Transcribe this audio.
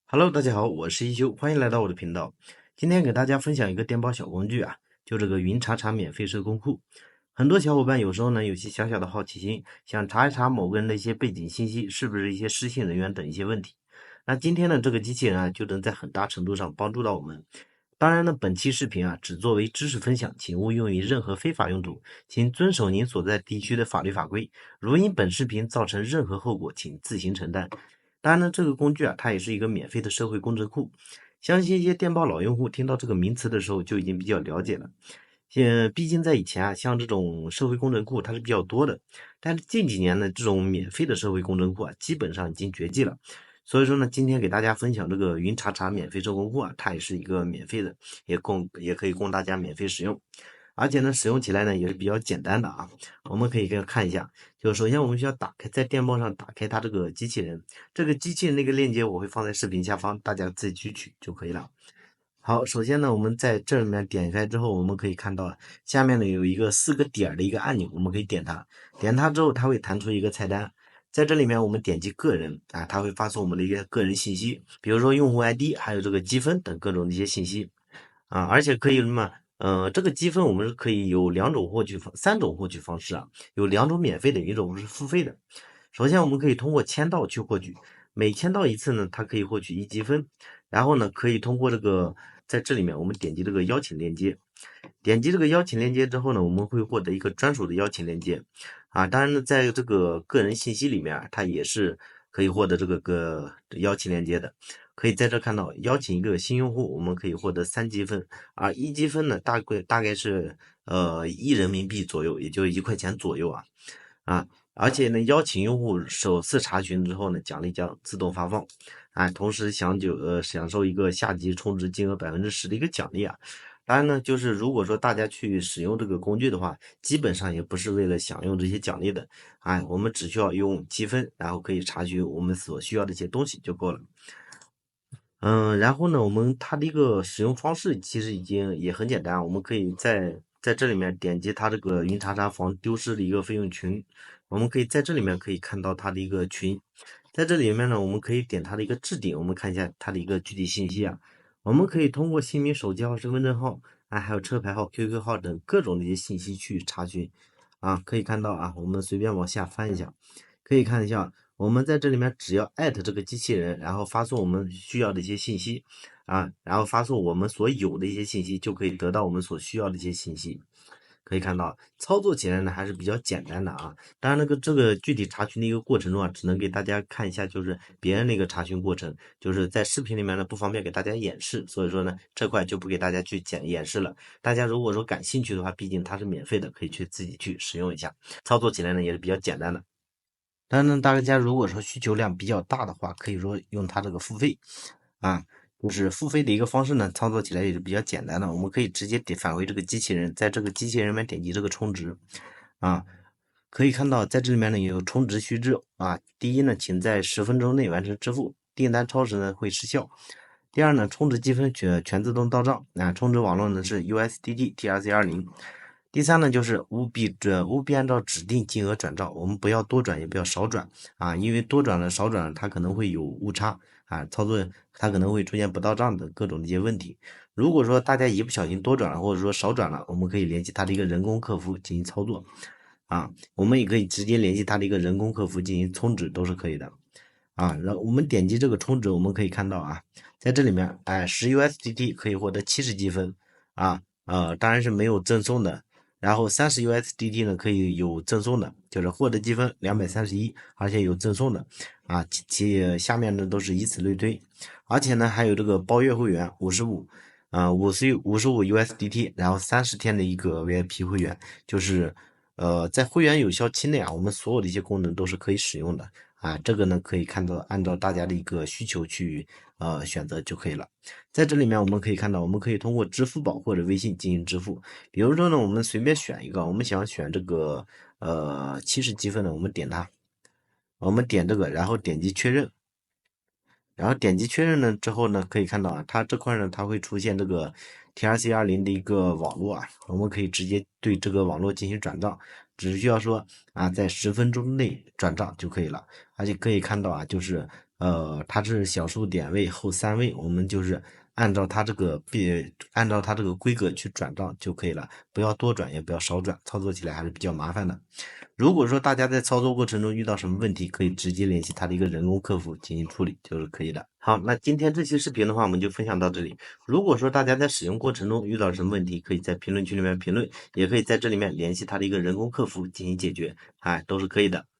Hello，大家好，我是一休，欢迎来到我的频道。今天给大家分享一个电报小工具啊，就这个云查查免费社工库。很多小伙伴有时候呢有些小小的好奇心，想查一查某个人的一些背景信息是不是一些失信人员等一些问题。那今天的这个机器人啊，就能在很大程度上帮助到我们。当然呢，本期视频啊只作为知识分享，请勿用于任何非法用途，请遵守您所在地区的法律法规。如因本视频造成任何后果，请自行承担。当然呢，这个工具啊，它也是一个免费的社会工程库。相信一些电报老用户听到这个名词的时候就已经比较了解了。毕竟在以前啊，像这种社会工程库它是比较多的，但是近几年呢，这种免费的社会工程库啊，基本上已经绝迹了。所以说呢，今天给大家分享这个云查查免费社工库啊，它也是一个免费的，也可以供大家免费使用。而且呢，使用起来呢也是比较简单的啊。我们可以看一下，就首先我们需要打开在电报上打开它这个机器人，这个机器人那个链接我会放在视频下方，大家自己去取就可以了。好，首先呢，我们在这里面点开之后，我们可以看到下面呢有一个4个点的一个按钮，我们可以点它，点它之后它会弹出一个菜单，在这里面我们点击个人啊，它会发送我们的一些个人信息，比如说用户 ID 还有这个积分等各种的一些信息啊，而且可以什么这个积分我们是可以有三种获取方式啊，有2种免费的，一种是付费的。首先我们可以通过签到去获取，每签到一次呢，它可以获取1积分。然后呢，可以通过这个在这里面我们点击这个邀请链接，点击这个邀请链接之后呢，我们会获得一个专属的邀请链接啊。当然呢，在这个个人信息里面啊，它也是可以获得这个邀请链接的。可以在这看到邀请一个新用户，我们可以获得3积分，而1积分呢，大概是1人民币左右，也就1块钱左右啊。而且呢，邀请用户首次查询之后呢，奖励将自动发放，同时享受一个下级充值金额10%的一个奖励啊。当然呢，就是如果说大家去使用这个工具的话，基本上也不是为了享用这些奖励的，我们只需要用积分，然后可以查询我们所需要的一些东西就够了。然后呢，它的一个使用方式其实也很简单，我们可以在这里面点击它这个云查查防丢失的一个费用群，我们可以在这里面可以看到它的一个群，在这里面呢，我们可以点它的一个置顶，我们看一下它的一个具体信息啊，我们可以通过姓名、手机号、身份证号还有车牌号、QQ 号等各种的一些信息去查询啊，可以看到啊，我们随便往下翻一下，可以看一下。我们在这里面只要艾特这个机器人，然后发送我们需要的一些信息然后发送我们所有的一些信息，就可以得到我们所需要的一些信息。可以看到，操作起来呢还是比较简单的啊。当然，这个具体查询的一个过程中啊，只能给大家看一下，就是别人那个查询过程，就是在视频里面呢不方便给大家演示，所以说呢这块就不给大家去演示了。大家如果说感兴趣的话，毕竟它是免费的，可以自己去使用一下，操作起来呢也是比较简单的。当然，大家如果说需求量比较大的话，可以说用它这个付费啊，就是付费的一个方式呢，操作起来也是比较简单的。我们可以直接返回这个机器人，在这个机器人里面点击这个充值啊，可以看到在这里面呢有充值须知啊。第一呢，请在10分钟内完成支付，订单超时呢会失效。第二呢，充值积分全自动到账充值网络呢是 USDT TRC20。第三呢，就是务必按照指定金额转账，我们不要多转，也不要少转因为多转了、少转了，它可能会有误差操作它可能会出现不到账的各种的一些问题。如果说大家一不小心多转了，或者说少转了，我们可以联系它的一个人工客服进行操作我们也可以直接联系它的一个人工客服进行充值，都是可以的然后我们点击这个充值，我们可以看到在这里面10 USDT 可以获得70积分当然是没有赠送的。然后30 USDT 呢可以有赠送的，就是获得积分231，而且有赠送的下面呢都是以此类推，而且呢还有这个包月会员55 USDT， 然后30天的一个 VIP 会员，就是在会员有效期内我们所有的一些功能都是可以使用的这个呢可以按照大家的一个需求去选择就可以了。在这里面我们可以看到，我们可以通过支付宝或者微信进行支付。比如说呢，我们随便选一个，我们想选这个70积分的，我们点它，我们点这个，然后点击确认。然后点击确认了之后呢，可以看到它这块呢，它会出现这个 TRC20的一个网络我们可以直接对这个网络进行转账，只需要说在10分钟内转账就可以了。而且可以看到就是它是小数点位后3位，我们就是按照它这个规格去转账就可以了，不要多转也不要少转，操作起来还是比较麻烦的。如果说大家在操作过程中遇到什么问题，可以直接联系他的一个人工客服进行处理就是可以的。好，那今天这期视频的话，我们就分享到这里。如果说大家在使用过程中遇到什么问题，可以在评论区里面评论，也可以在这里面联系他的一个人工客服进行解决，都是可以的。